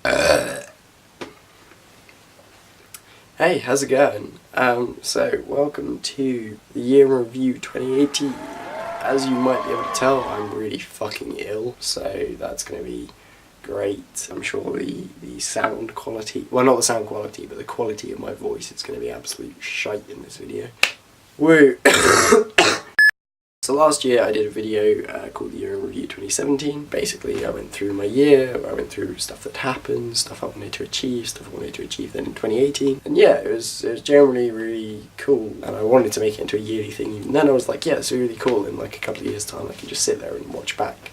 Hey, how's it going? So welcome to the year in review 2018. As you might be able to tell, I'm really fucking ill, so that's going to be great. I'm sure the sound quality, well, not the sound quality, but the quality of my voice is going to be absolute shite in this video. Woo! So last year I did a video called the Year in Review 2017. Basically I went through my year, I went through stuff that happened, stuff I wanted to achieve, stuff I wanted to achieve then in 2018. And yeah, it was generally really cool, and I wanted to make it into a yearly thing. Even then I was like, yeah, it's really cool, in like a couple of years time I can just sit there and watch back,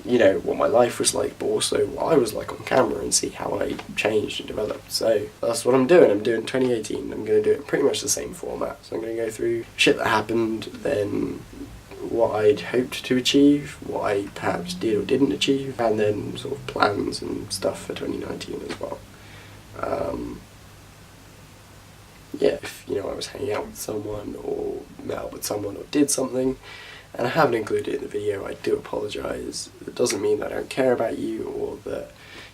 you know, what my life was like, but also what I was like on camera and see how I changed and developed. So that's what I'm doing 2018. I'm going to do it in pretty much the same format. So I'm going to go through shit that happened, then what I'd hoped to achieve, what I perhaps did or didn't achieve, and then sort of plans and stuff for 2019 as well. Yeah, if, you know, I was hanging out with someone or met up with someone or did something and I haven't included it in the video, I do apologise. It doesn't mean that I don't care about you or that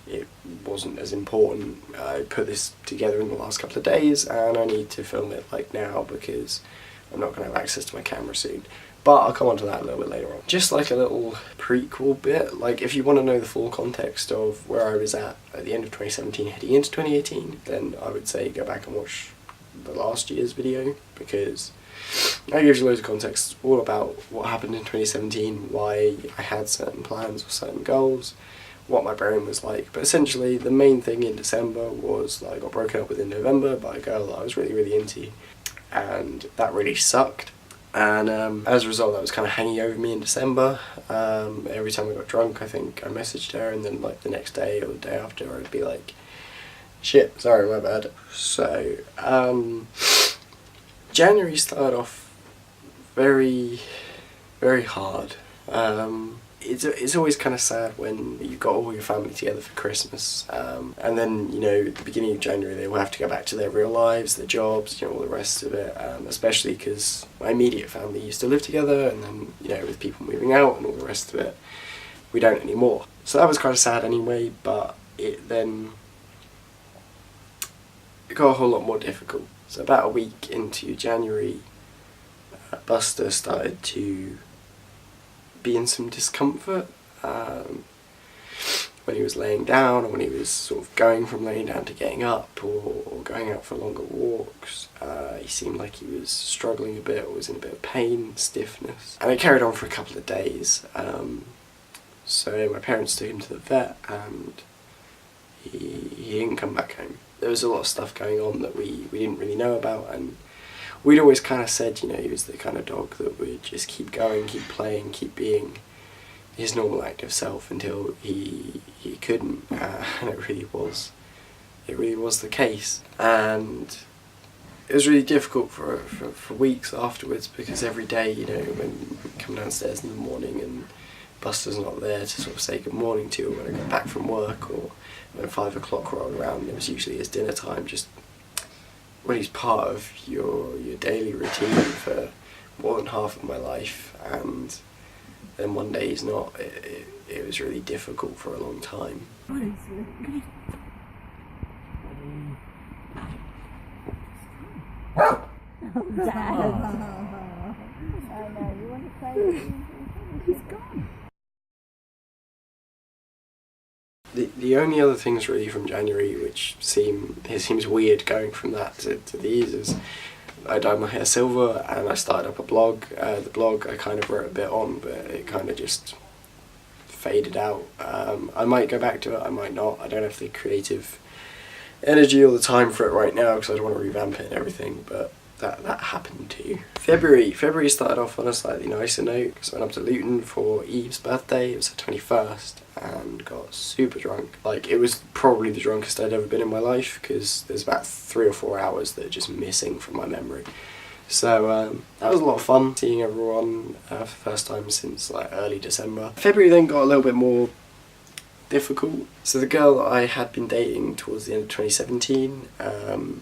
it wasn't as important. I put this together in the last couple of days and I need to film it like now because I'm not going to have access to my camera soon. But I'll come on to that a little bit later on. Just like a little prequel bit, like if you want to know the full context of where I was at the end of 2017 heading into 2018, then I would say go back and watch the last year's video, because that gives you loads of context all about what happened in 2017, why I had certain plans or certain goals, what my brain was like. But essentially the main thing in December was that I got broken up with in November by a girl that I was really into, and that really sucked. And as a result, that was kind of hanging over me in December. Every time I got drunk, I think I messaged her, and then like the next day or the day after, I'd be like, shit, sorry, my bad. So January started off very hard. It's always kind of sad when you've got all your family together for Christmas, and then, you know, at the beginning of January they will have to go back to their real lives, their jobs, you know, all the rest of it, especially because my immediate family used to live together, and then, you know, with people moving out and all the rest of it, we don't anymore. So that was kind of sad anyway, but it got a whole lot more difficult. So about a week into January, Buster started to be in some discomfort when he was laying down, or when he was sort of going from laying down to getting up, or going out for longer walks. He seemed like he was struggling a bit, or was in a bit of pain, stiffness, and it carried on for a couple of days. So my parents took him to the vet, and he didn't come back home. There was a lot of stuff going on that we didn't really know about, and we'd always kind of said, you know, he was the kind of dog that would just keep going, keep playing, keep being his normal active self until he couldn't, and it really was the case. And it was really difficult for weeks afterwards, because every day, you know, when we come downstairs in the morning and Buster's not there to sort of say good morning to, or when I got back from work, or when 5 o'clock rolled around, it was usually his dinner time, just when he's part of your daily routine for more than half of my life, and then one day he's not. It was really difficult for a long time. Dad. I know, you want to play? He's gone. The only other things really from January which seems weird going from that to these is I dyed my hair silver and I started up a blog. The blog I kind of wrote a bit on, but it kind of just faded out. I might go back to it, I might not. I don't have the creative energy or the time for it right now because I don't want to revamp it and everything, but that happened too. February started off on a slightly nicer note because I went up to Luton for Eve's birthday. It was her 21st, and got super drunk. Like, it was probably the drunkest I'd ever been in my life, because there's about 3 or 4 hours that are just missing from my memory. So that was a lot of fun, seeing everyone for the first time since like early December. February then got a little bit more difficult. So the girl that I had been dating towards the end of 2017,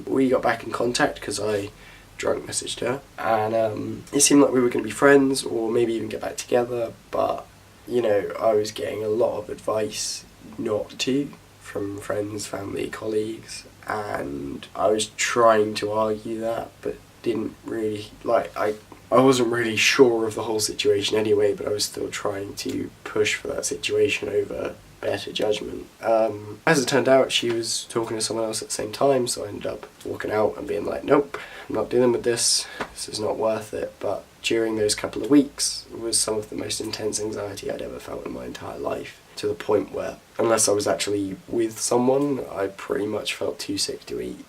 we got back in contact because I drunk messaged her, and it seemed like we were going to be friends or maybe even get back together, but you know, I was getting a lot of advice not to from friends, family, colleagues, and I was trying to argue that, but didn't really, like, I wasn't really sure of the whole situation anyway, but I was still trying to push for that situation over better judgment. As it turned out, she was talking to someone else at the same time, so I ended up walking out and being like, nope, I'm not dealing with this is not worth it. But during those couple of weeks was some of the most intense anxiety I'd ever felt in my entire life, to the point where, unless I was actually with someone, I pretty much felt too sick to eat,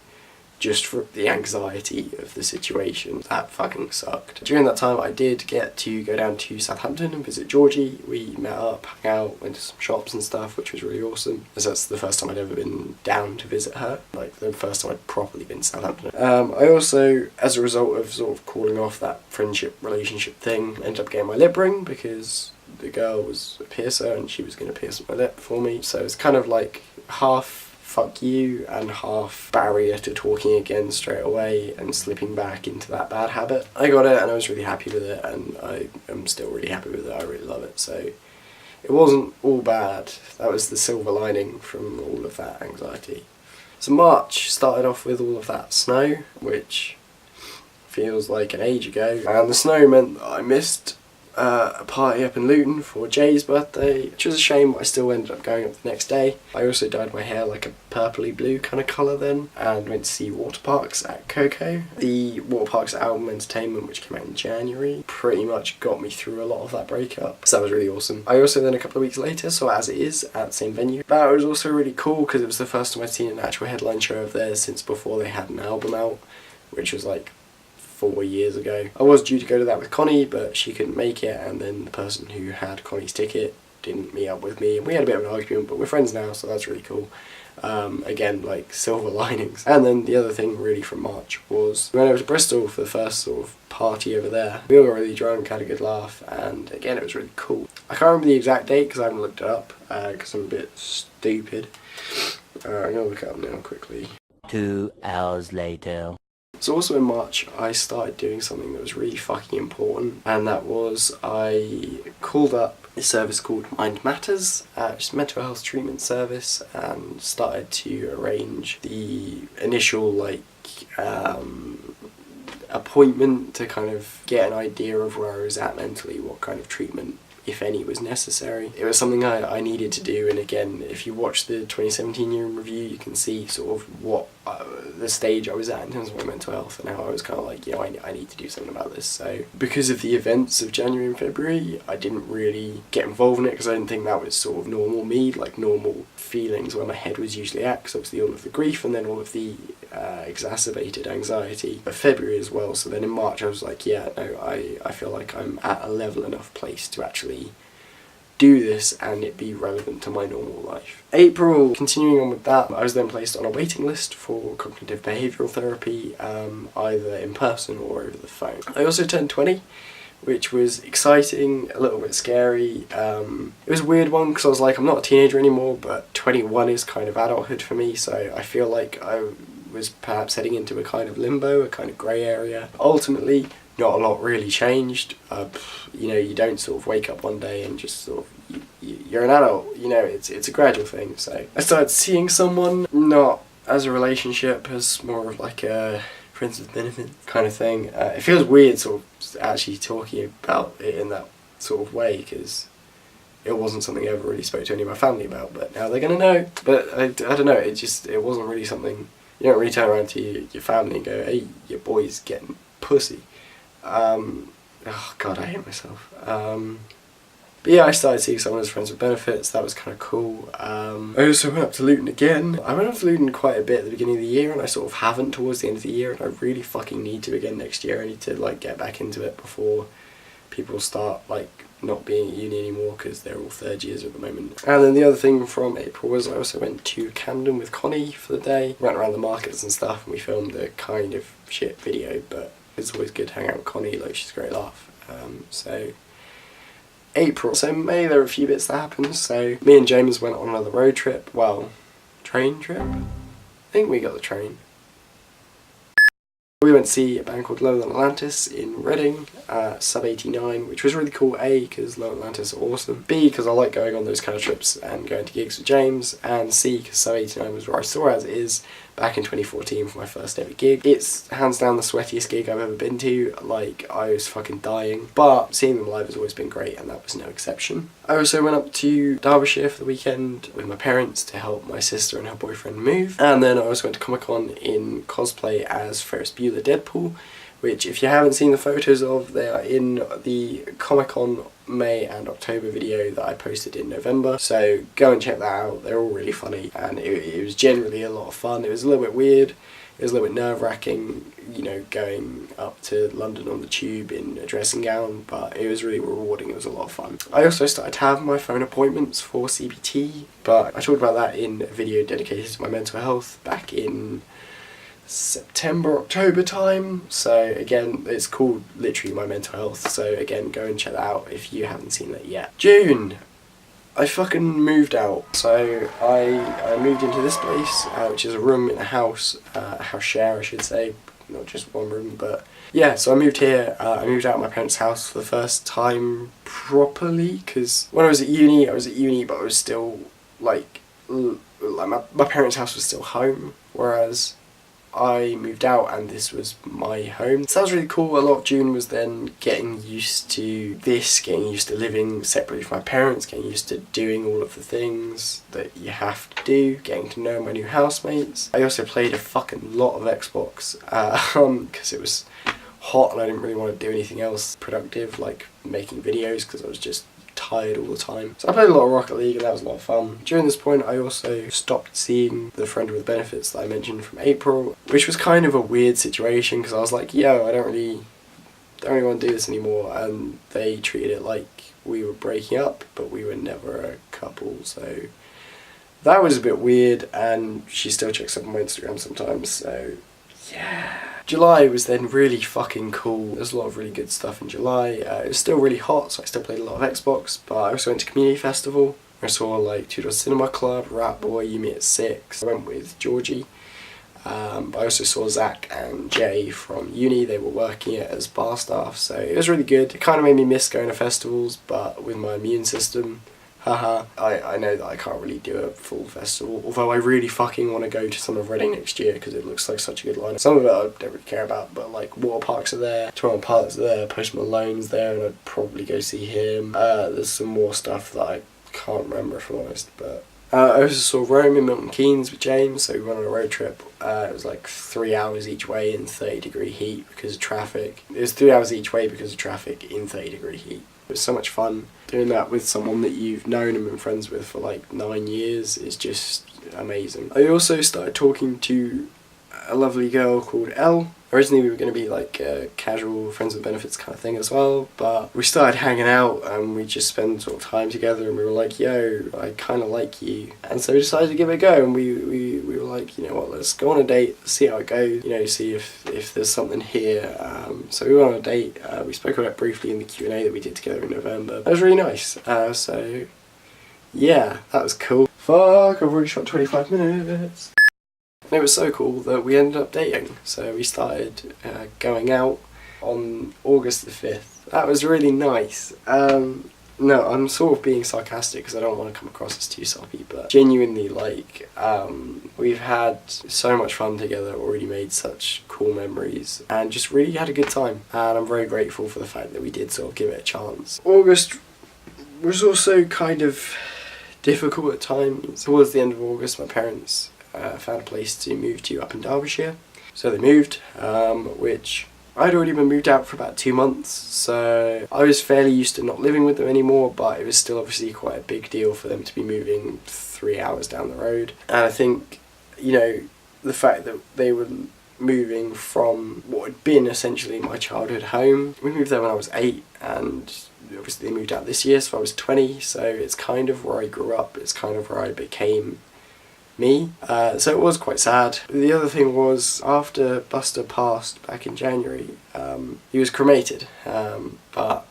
just for the anxiety of the situation. That fucking sucked. During that time I did get to go down to Southampton and visit Georgie. We met up, hung out, went to some shops and stuff, which was really awesome, as that's the first time I'd ever been down to visit her, like the first time I'd properly been to Southampton. I also, as a result of sort of calling off that friendship relationship thing, ended up getting my lip ring because the girl was a piercer and she was going to pierce my lip for me, so it's kind of like half fuck you and half barrier to talking again straight away and slipping back into that bad habit. I got it and I was really happy with it, and I am still really happy with it. I really love it, so it wasn't all bad. That was the silver lining from all of that anxiety. So March started off with all of that snow, which feels like an age ago, and the snow meant that I missed a party up in Luton for Jay's birthday, which was a shame, but I still ended up going up the next day. I also dyed my hair like a purpley blue kind of colour then, and went to see Water Parks at Coco. The Water Parks album Entertainment, which came out in January, pretty much got me through a lot of that breakup, so that was really awesome. I also then a couple of weeks later saw As It Is at the same venue. That was also really cool because it was the first time I'd seen an actual headline show of theirs since before they had an album out, which was like 4 years ago. I was due to go to that with Connie, but she couldn't make it, and then the person who had Connie's ticket didn't meet up with me, and we had a bit of an argument, but we're friends now, so that's really cool. Again, like silver linings. And then the other thing really from March was we went over to Bristol for the first sort of party over there. We all got really drunk, had a good laugh, and again it was really cool. I can't remember the exact date because I haven't looked it up because I'm a bit stupid. I'm gonna look it up now quickly. 2 hours later. So also in March I started doing something that was really fucking important, and that was I called up a service called Mind Matters, which is a mental health treatment service, and started to arrange the initial appointment to kind of get an idea of where I was at mentally, what kind of treatment, if any, was necessary. It was something I needed to do, and again, if you watch the 2017 year in review, you can see sort of what the stage I was at in terms of my mental health, and how I was kind of like, you know, I need to do something about this. So because of the events of January and February, I didn't really get involved in it because I didn't think that was sort of normal me, like normal feelings where my head was usually at, because obviously all of the grief and then all of the exacerbated anxiety of February as well. So then in March I was like, yeah, no, I feel like I'm at a level enough place to actually do this and it be relevant to my normal life. April, continuing on with that, I was then placed on a waiting list for cognitive behavioural therapy, either in person or over the phone. I also turned 20, which was exciting, a little bit scary. It was a weird one because I was like, I'm not a teenager anymore, but 21 is kind of adulthood for me, so I feel like I was perhaps heading into a kind of limbo, a kind of grey area. Ultimately, not a lot really changed. You know, you don't sort of wake up one day and just sort of, you're an adult, you know, it's a gradual thing. So I started seeing someone, not as a relationship, as more of like a friends with benefits kind of thing. It feels weird sort of actually talking about it in that sort of way, because it wasn't something I ever really spoke to any of my family about, but now they're gonna know. But I don't know, it wasn't really something, you don't really turn around to your family and go, hey, your boy's getting pussy. Oh god, I hate myself. But yeah, I started seeing someone as friends with benefits. That was kind of cool. I also went up to Luton again. I went up to Luton quite a bit at the beginning of the year, and I sort of haven't towards the end of the year, and I really fucking need to again next year. I need to like get back into it before people start like not being at uni anymore, because they're all third years at the moment. And then the other thing from April was I also went to Camden with Connie for the day. Went around the markets and stuff, and we filmed a kind of shit video, but it's always good to hang out with Connie, like she's a great laugh. So April. So May there were a few bits that happened. So me and James went on another road trip. Well, train trip? I think we got the train. We went to see a band called Lower Than Atlantis in Reading, Sub 89, which was really cool. A, because Lower Than Atlantis are awesome. B, because I like going on those kind of trips and going to gigs with James. And C, because Sub 89 was where I saw As It Is back in 2014 for my first ever gig. It's hands down the sweatiest gig I've ever been to. Like, I was fucking dying. But seeing them live has always been great, and that was no exception. I also went up to Derbyshire for the weekend with my parents to help my sister and her boyfriend move. And then I also went to Comic-Con in cosplay as Ferris Bueller Deadpool, which, if you haven't seen the photos of, they are in the Comic-Con May and October video that I posted in November. So go and check that out. They're all really funny, and it was generally a lot of fun. It was a little bit weird. It was a little bit nerve-wracking, you know, going up to London on the tube in a dressing gown, but it was really rewarding. It was a lot of fun. I also started to have my phone appointments for CBT, but I talked about that in a video dedicated to my mental health back in September, October time. So again, it's called literally My Mental Health, so again, go and check that out if you haven't seen that yet. June, I fucking moved out. So I moved into this place, which is a room in a house share I should say, not just one room, but yeah, so I moved here. I moved out of my parents' house for the first time properly, because when I was at uni, but I was still like my parents' house was still home, whereas I moved out and this was my home. So that was really cool. A lot of June was then getting used to this, getting used to living separately from my parents, getting used to doing all of the things that you have to do, getting to know my new housemates. I also played a fucking lot of Xbox because it was hot and I didn't really want to do anything else productive like making videos because I was just tired all the time. So I played a lot of Rocket League and that was a lot of fun. During this point I also stopped seeing the friend with benefits that I mentioned from April, which was kind of a weird situation because I was like, yo, I don't really want to do this anymore, and they treated it like we were breaking up, but we were never a couple, so that was a bit weird, and she still checks up on my Instagram sometimes, so yeah. July was then really fucking cool. There's a lot of really good stuff in July. It was still really hot, so I still played a lot of Xbox, but I also went to Community Festival. I saw like Two Doors Cinema Club, Rat Boy, You Me at 6. I went with Georgie. But I also saw Zach and Jay from uni. They were working it as bar staff, so it was really good. It kind of made me miss going to festivals, but with my immune system, haha, I know that I can't really do a full festival, although I really fucking want to go to some of Reading next year because it looks like such a good lineup. Some of it I don't really care about, but like Water Parks are there, 21 Pilots are there, Post Malone's there, and I'd probably go see him. There's some more stuff that I can't remember if I'm honest, but I also saw Rome in Milton Keynes with James, so we went on a road trip. It was like 3 hours each way in 30-degree heat because of traffic. It was 3 hours each way because of traffic in 30-degree heat. It was so much fun. Doing that with someone that you've known and been friends with for like 9 years is just amazing. I also started talking to a lovely girl called Elle. Originally we were going to be like a casual friends with benefits kind of thing as well, but we started hanging out and we just spent sort of time together and we were like, yo, I kind of like you. And so we decided to give it a go, and we were like, you know what, let's go on a date, see how it goes, you know, see if there's something here. So we went on a date, we spoke about it briefly in the Q&A that we did together in November. That was really nice, so yeah, that was cool. Fuck, I've already shot 25 minutes. And it was so cool that we ended up dating, so we started going out on August the 5th. That was really nice. No, I'm sort of being sarcastic because I don't want to come across as too soppy, but genuinely, like, we've had so much fun together, already made such cool memories, and just really had a good time. And I'm very grateful for the fact that we did sort of give it a chance. August was also kind of difficult at times. Towards the end of August, my parents found a place to move to up in Derbyshire. So they moved, which I'd already been moved out for about 2 months, so I was fairly used to not living with them anymore, but it was still obviously quite a big deal for them to be moving 3 hours down the road. And I think, you know, the fact that they were moving from what had been essentially my childhood home. We moved there when I was 8, and obviously they moved out this year, so I was 20, so it's kind of where I grew up, it's kind of where I became me, so it was quite sad. The other thing was, after Buster passed back in January, he was cremated, but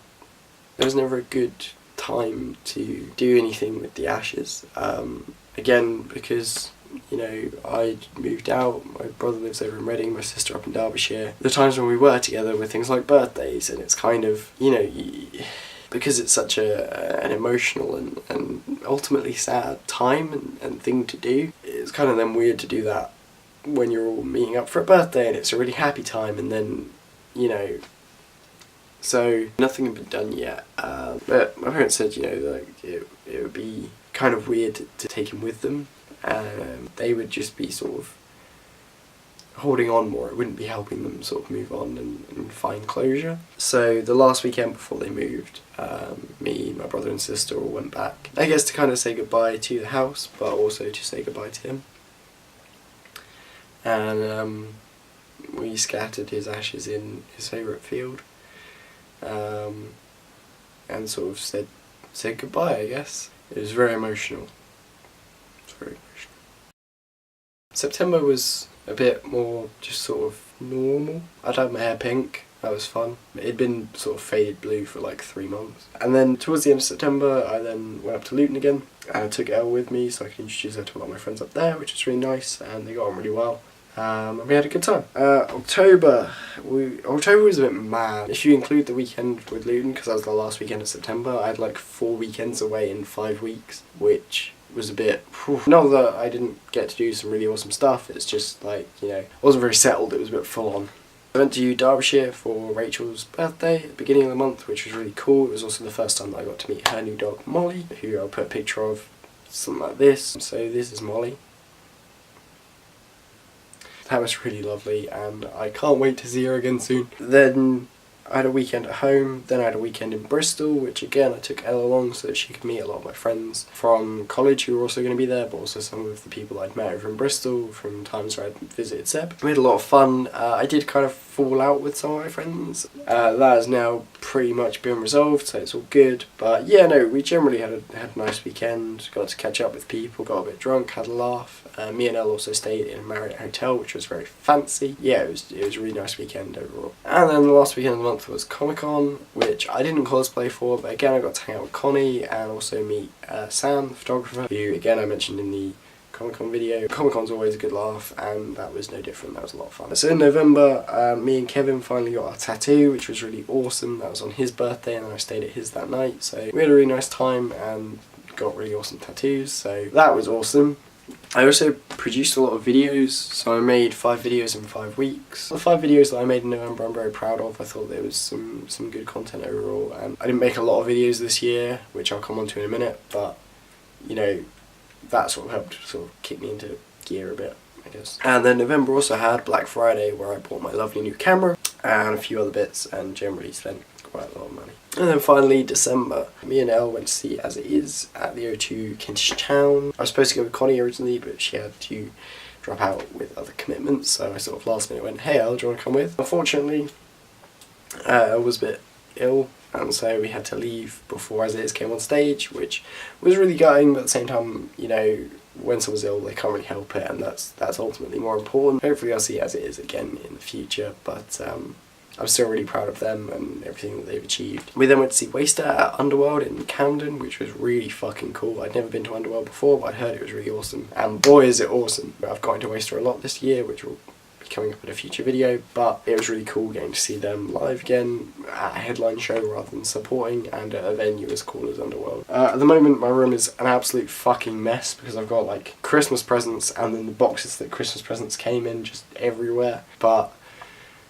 there was never a good time to do anything with the ashes, again because You know, I moved out, my brother lives over in Reading, my sister up in Derbyshire. The times when we were together were things like birthdays, and it's kind of, you know, because it's such an emotional and ultimately sad time and thing to do, it's kind of then weird to do that when you're all meeting up for a birthday and it's a really happy time, and then, you know, so nothing had been done yet. But my parents said, you know, like it would be kind of weird to take him with them. They would just be sort of holding on more. It wouldn't be helping them sort of move on and find closure. So the last weekend before they moved, me, my brother and sister all went back, I guess to kind of say goodbye to the house, but also to say goodbye to him. And we scattered his ashes in his favourite field, and sort of said goodbye, I guess. It was very emotional. It's very emotional. September was a bit more just sort of normal. I'd had my hair pink, that was fun. It'd been sort of faded blue for like 3 months. And then towards the end of September, I then went up to Luton again, and I took Elle with me so I could introduce her to a lot of my friends up there, which was really nice, and they got on really well. And we had a good time. October was a bit mad. If you include the weekend with Luton, because that was the last weekend of September, I had like 4 weekends away in 5 weeks, which was a bit, not that I didn't get to do some really awesome stuff, it's just like, you know, I wasn't very settled, it was a bit full on. I went to Derbyshire for Rachel's birthday at the beginning of the month, which was really cool. It was also the first time that I got to meet her new dog Molly, who I'll put a picture of, something like this. So this is Molly. That was really lovely, and I can't wait to see her again soon. Then I had a weekend at home, then I had a weekend in Bristol, which again I took Elle along so that she could meet a lot of my friends from college who were also going to be there, but also some of the people I'd met over in Bristol from times where I'd visited Seb. We had a lot of fun. I did kind of fall out with some of my friends. That has now pretty much been resolved, so it's all good. But yeah, no, we generally had a nice weekend, got to catch up with people, got a bit drunk, had a laugh. Me and Elle also stayed in a Marriott hotel, which was very fancy. Yeah, it was a really nice weekend overall. And then the last weekend of the month was Comic-Con, which I didn't cosplay for, but again I got to hang out with Connie and also meet Sam, the photographer, who again I mentioned in the Comic-Con video. Comic-Con's always a good laugh, and that was no different. That was a lot of fun. So in November, me and Kevin finally got our tattoo, which was really awesome. That was on his birthday, and then I stayed at his that night. So we had a really nice time and got really awesome tattoos, so that was awesome. I also produced a lot of videos, so I made 5 videos in 5 weeks. The 5 videos that I made in November I'm very proud of. I thought there was some good content overall, and I didn't make a lot of videos this year, which I'll come on to in a minute, but you know, that sort of helped sort of kick me into gear a bit, I guess. And then November also had Black Friday, where I bought my lovely new camera and a few other bits, and generally spent quite a lot of money. And then finally December, me and Elle went to see As It Is at the O2 Kentish Town. I was supposed to go with Connie originally, but she had to drop out with other commitments, so I sort of last minute went, hey Elle, do you want to come with? Unfortunately, Elle was a bit ill, and so we had to leave before As It Is came on stage, which was really gutting, but at the same time, you know, when someone's ill they can't really help it, and that's ultimately more important. Hopefully I'll see As It Is again in the future, but I'm still really proud of them and everything that they've achieved. We then went to see Waster at Underworld in Camden, which was really fucking cool. I'd never been to Underworld before, but I heard it was really awesome, and boy is it awesome. I've got into Waster a lot this year, which will be coming up in a future video, but it was really cool getting to see them live again at a headline show rather than supporting, and at a venue as cool as Underworld. At the moment my room is an absolute fucking mess because I've got like Christmas presents and then the boxes that Christmas presents came in just everywhere, but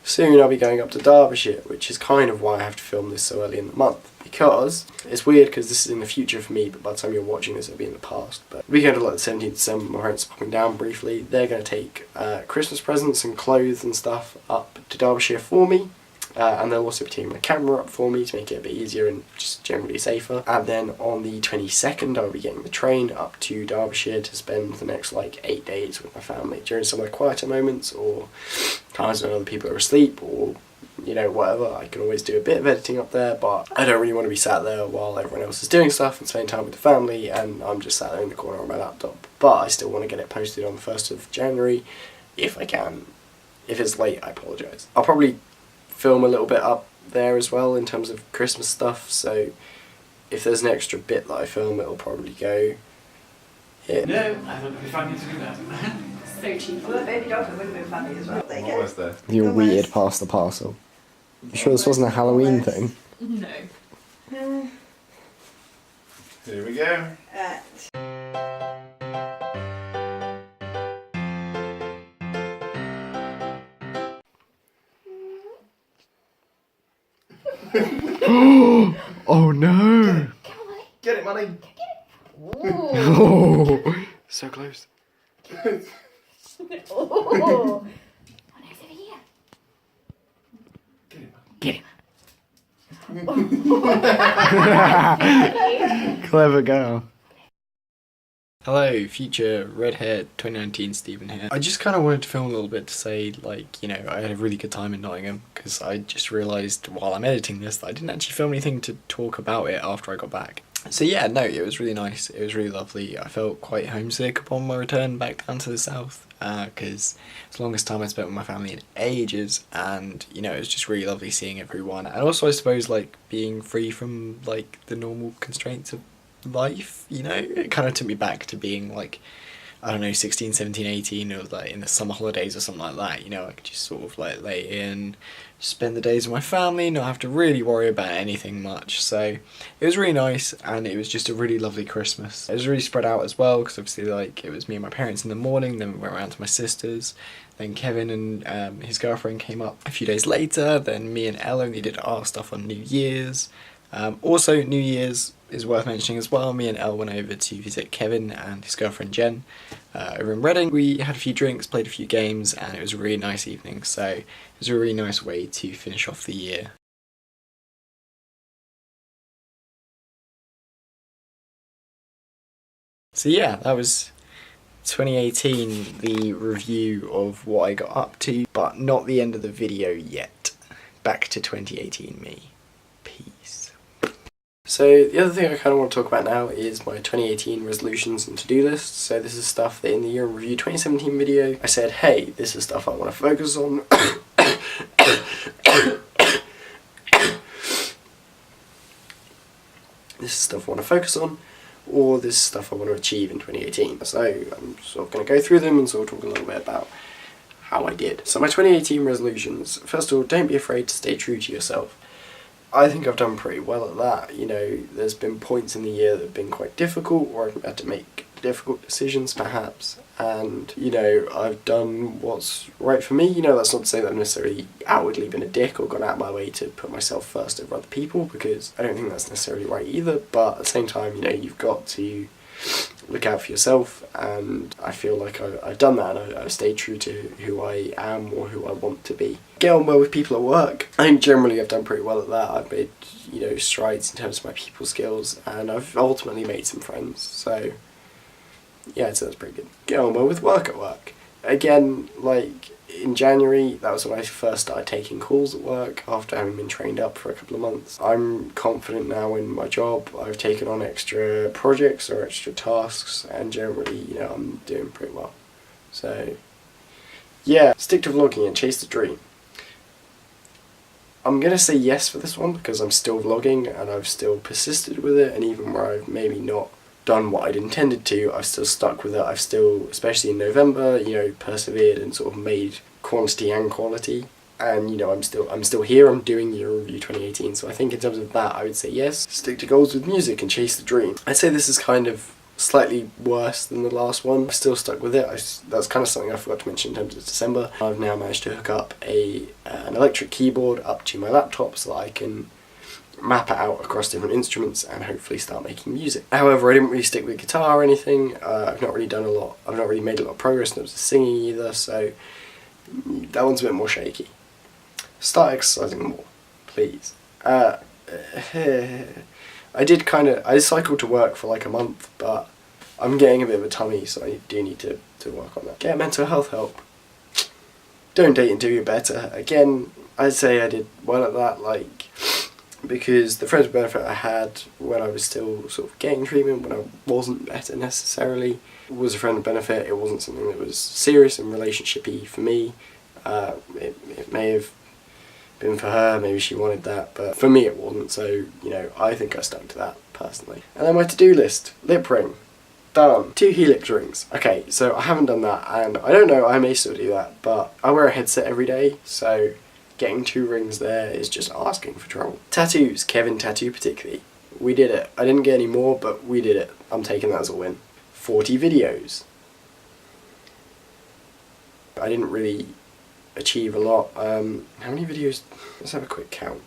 soon I'll be going up to Derbyshire, which is kind of why I have to film this so early in the month, because it's weird because this is in the future for me, but by the time you're watching this it'll be in the past. But we go to like the 17th of December, my parents are popping down briefly. They're going to take Christmas presents and clothes and stuff up to Derbyshire for me, and they'll also be taking my camera up for me to make it a bit easier and just generally safer. And then on the 22nd I'll be getting the train up to Derbyshire to spend the next like 8 days with my family during some of the quieter moments, or times when other people are asleep, or you know, whatever. I can always do a bit of editing up there, but I don't really want to be sat there while everyone else is doing stuff and spending time with the family, and I'm just sat there in the corner on my laptop. But I still want to get it posted on the 1st of January if I can. If it's late, I apologise. I'll probably film a little bit up there as well in terms of Christmas stuff, so if there's an extra bit that I film, it'll probably go Yeah. No, I thought it'd be funny to do that. So cheeky. Well, the baby dolphin would have been funny as well. There you go. Almost there. You're Almost. weird past the parcel. You sure this wasn't a Halloween Almost. thing? No. Here we go. Oh no! Get it, money. Oh, so close. Oh. Get it. Clever girl. Hello, future red-haired 2019 Stephen here. I just kind of wanted to film a little bit to say, like, you know, I had a really good time in Nottingham because I just realised while I'm editing this that I didn't actually film anything to talk about it after I got back. So yeah, no, it was really nice. It was really lovely. I felt quite homesick upon my return back down to the south because it's the longest time I spent with my family in ages, and you know, it was just really lovely seeing everyone, and also I suppose like being free from like the normal constraints of life, you know. It kind of took me back to being like, I don't know, 16, 17, 18, or like in the summer holidays or something like that, you know. I could just sort of like lay in, spend the days with my family, not have to really worry about anything much. So it was really nice, and it was just a really lovely Christmas. It was really spread out as well, because obviously like it was me and my parents in the morning, then we went around to my sister's, then Kevin and his girlfriend came up a few days later, then me and Elle only did our stuff on New Year's. Also, New Year's is worth mentioning as well. Me and Elle went over to visit Kevin and his girlfriend Jen over in Reading. We had a few drinks, played a few games, and it was a really nice evening. So it was a really nice way to finish off the year. So yeah, that was 2018, the review of what I got up to, but not the end of the video yet. Back to 2018 me. Peace. So the other thing I kind of want to talk about now is my 2018 resolutions and to-do list. So this is stuff that in the year in review 2017 video I said, hey, this is stuff I want to focus on. This is stuff I want to focus on, or this is stuff I want to achieve in 2018. So I'm sort of going to go through them and sort of talk a little bit about how I did. So my 2018 resolutions, first of all, don't be afraid to stay true to yourself. I think I've done pretty well at that. You know, there's been points in the year that have been quite difficult, or I've had to make difficult decisions perhaps, and you know, I've done what's right for me. You know, that's not to say that I've necessarily outwardly been a dick or gone out of my way to put myself first over other people, because I don't think that's necessarily right either, but at the same time, you know, you've got to look out for yourself, and I feel like I've done that, and I've stayed true to who I am or who I want to be. Get on well with people at work. I think generally I've done pretty well at that. I've made, you know, strides in terms of my people skills, and I've ultimately made some friends, so yeah, I'd say that's pretty good. Get on well with work at work. Again, like in January, that was when I first started taking calls at work after having been trained up for a couple of months. I'm confident now in my job. I've taken on extra projects or extra tasks, and generally, you know, I'm doing pretty well. So yeah, stick to vlogging and chase the dream. I'm going to say yes for this one because I'm still vlogging and I've still persisted with it, and even where I've maybe not done what I'd intended to, I've still stuck with it. I've still, especially in November, you know, persevered and sort of made quantity and quality. And you know, I'm still here. I'm doing year review 2018. So I think in terms of that, I would say yes. Stick to goals with music and chase the dream. I'd say this is kind of slightly worse than the last one. I've still stuck with it. That's kind of something I forgot to mention in terms of December. I've now managed to hook up an electric keyboard up to my laptop so that I can map it out across different instruments and hopefully start making music. However, I didn't really stick with guitar or anything. I've not really made a lot of progress in terms of singing either, so that one's a bit more shaky. Start exercising more, please. I cycled to work for like a month, but I'm getting a bit of a tummy, so I do need to work on that. Get mental health help. Don't date until you're better. Again, I'd say I did well at that, like, because the friends with benefit I had when I was still sort of getting treatment, when I wasn't better necessarily, was a friend with benefit. It wasn't something that was serious and relationship-y for me. It may have been for her, maybe she wanted that, but for me it wasn't, so, you know, I think I stuck to that personally. And then my to-do list, lip ring. Done. 2 helix rings. Okay, so I haven't done that, and I don't know, I may still do that, but I wear a headset every day, so getting 2 rings there is just asking for trouble. Tattoos, Kevin Tattoo particularly. We did it. I didn't get any more, but we did it. I'm taking that as a win. 40 videos. I didn't really achieve a lot. How many videos? Let's have a quick count.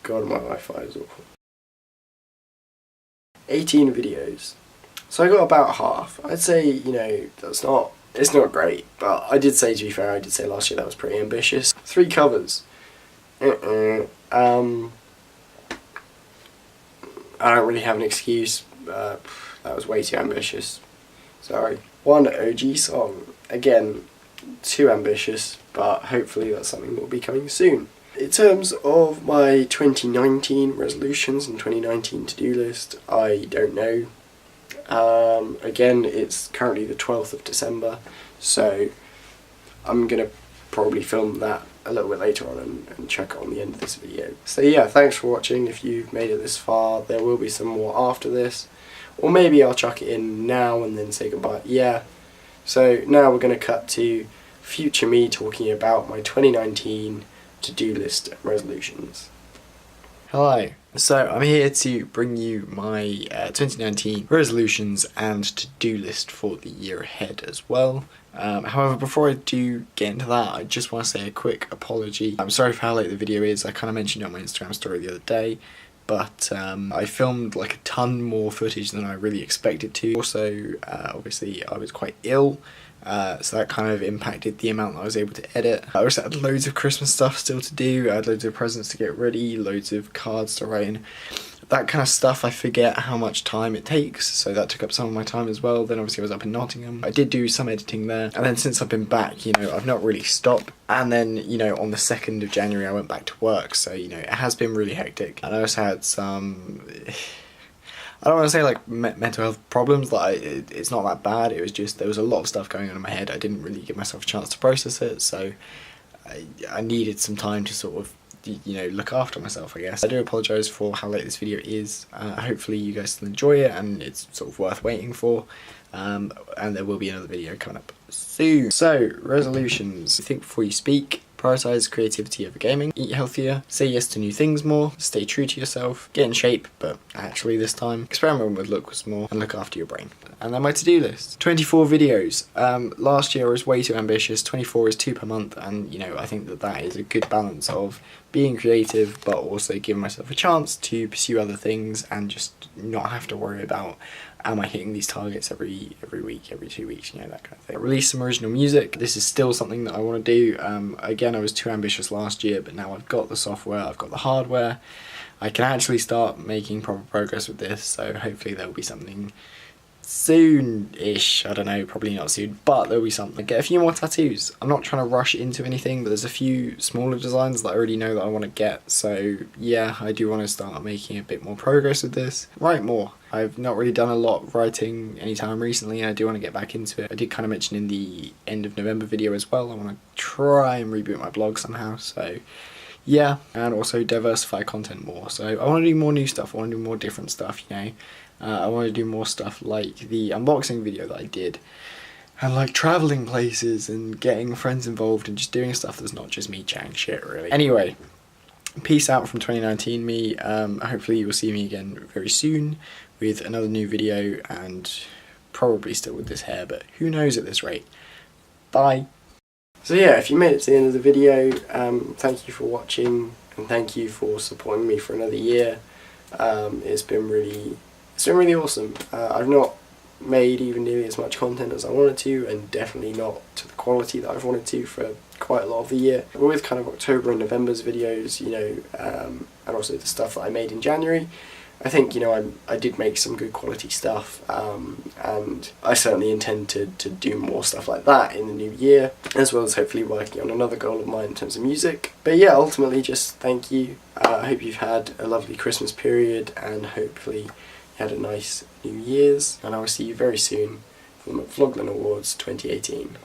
God, my Wi-Fi is awful. 18 videos. So I got about half. I'd say, you know, it's not great, but I did say, to be fair, I did say last year that was pretty ambitious. 3 covers. I don't really have an excuse. That was way too ambitious. Sorry. 1 OG song. Again, too ambitious, but hopefully that's something that will be coming soon. In terms of my 2019 resolutions and 2019 to-do list, I don't know. Again, it's currently the 12th of December, so I'm going to probably film that a little bit later on and chuck it on the end of this video. So yeah, thanks for watching. If you've made it this far, there will be some more after this, or maybe I'll chuck it in now and then say goodbye. Yeah, so now we're going to cut to future me talking about my 2019 to-do list and resolutions. Hello. So I'm here to bring you my 2019 resolutions and to-do list for the year ahead as well. However, before I do get into that, I just want to say a quick apology. I'm sorry for how late the video is. I kind of mentioned it on my Instagram story the other day, but I filmed like a ton more footage than I really expected to. Also, obviously I was quite ill, so that kind of impacted the amount that I was able to edit. I also had loads of Christmas stuff still to do. I had loads of presents to get ready, loads of cards to write in. That kind of stuff, I forget how much time it takes, so that took up some of my time as well. Then obviously I was up in Nottingham. I did do some editing there, and then since I've been back, you know, I've not really stopped. And then, you know, on the 2nd of January I went back to work, so, you know, it has been really hectic. And I also had some, I don't want to say like mental health problems, like it's not that bad, it was just there was a lot of stuff going on in my head. I didn't really give myself a chance to process it, so I needed some time to sort of, you know, look after myself, I guess. I do apologise for how late this video is. Hopefully you guys still enjoy it and it's sort of worth waiting for, and there will be another video coming up soon. So, resolutions. Think before you speak. Prioritise creativity over gaming, eat healthier, say yes to new things more, stay true to yourself, get in shape, but actually this time, experiment with looks more, and look after your brain. And then my to-do list. 24 videos. Last year I was way too ambitious. 24 is 2 per month, and you know, I think that that is a good balance of being creative, but also giving myself a chance to pursue other things and just not have to worry about, am I hitting these targets every week, every 2 weeks, you know, that kind of thing. Release some original music. This is still something that I want to do. Again, I was too ambitious last year, but now I've got the software, I've got the hardware. I can actually start making proper progress with this, so hopefully there will be something soon-ish. I don't know, probably not soon, but there'll be something. Get a few more tattoos. I'm not trying to rush into anything, but there's a few smaller designs that I already know that I want to get, so yeah, I do want to start making a bit more progress with this. Write more. I've not really done a lot of writing anytime recently, and I do want to get back into it. I did kind of mention in the end of November video as well, I want to try and reboot my blog somehow, so yeah, and also diversify content more. So I want to do more new stuff, I want to do more different stuff, you know. I want to do more stuff like the unboxing video that I did, and like travelling places and getting friends involved and just doing stuff that's not just me chatting shit, really. Anyway, peace out from 2019 me. Hopefully you will see me again very soon with another new video, and probably still with this hair, but who knows at this rate. Bye. So yeah, if you made it to the end of the video, thank you for watching, and thank you for supporting me for another year. It's been really awesome. I've not made even nearly as much content as I wanted to, and definitely not to the quality that I've wanted to for quite a lot of the year. But with kind of October and November's videos, you know, and also the stuff that I made in January, I think, you know, I did make some good quality stuff, and I certainly intend to do more stuff like that in the new year, as well as hopefully working on another goal of mine in terms of music. But yeah, ultimately just thank you. I hope you've had a lovely Christmas period, and hopefully you had a nice New Year's, and I will see you very soon for the Mcloughlin Awards 2018.